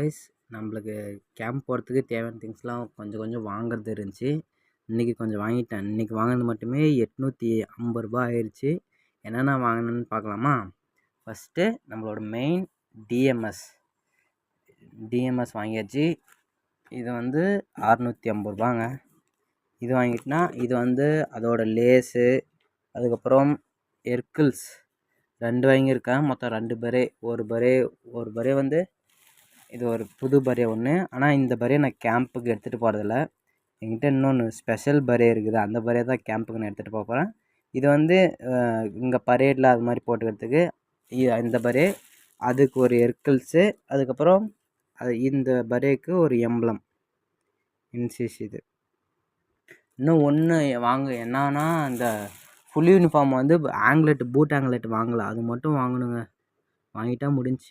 Guys, நம்மளுக்கு camp போகிறதுக்கு தேவையான திங்ஸ்லாம் கொஞ்சம் கொஞ்சம் வாங்குறது இருந்துச்சு. இன்றைக்கி கொஞ்சம் வாங்கிட்டேன். இன்றைக்கி வாங்கினது மட்டுமே 850 ரூபா ஆயிடுச்சு. என்னென்ன வாங்கினேன்னு பார்க்கலாமா? ஃபஸ்ட்டு நம்மளோட மெயின் டிஎம்எஸ் வாங்கியாச்சு. இது வந்து 650 ரூபாங்க. இது வாங்கிட்டுனா இது வந்து அதோட லேஸு, அதுக்கப்புறம் எர்கிள்ஸ் 2 வாங்கியிருக்கேன். மொத்தம் 2 பரே. ஒரு பரே வந்து இது ஒரு புது பரே ஒன்று. ஆனால் இந்த பரே நான் கேம்புக்கு எடுத்துகிட்டு போகிறதில்ல. என்கிட்ட இன்னொன்று ஸ்பெஷல் பரே இருக்குது. அந்த பரே தான் கேம்புக்கு நான் எடுத்துகிட்டு போக போகிறேன். இது வந்து இங்கே பரேடில் அது மாதிரி போட்டுக்கிறதுக்கு இந்த பரே, அதுக்கு ஒரு எர்கிள்ஸு, அதுக்கப்புறம் இந்த பரேக்கு ஒரு எம்பளம் இன்சிஸ். இது இன்னும் ஒன்று என்னன்னா அந்த ஃபுல் யூனிஃபார்ம் வந்து பூட் ஆங்லெட் வாங்கலை. அது மட்டும் வாங்கணுங்க. வாங்கிட்டா முடிஞ்சு.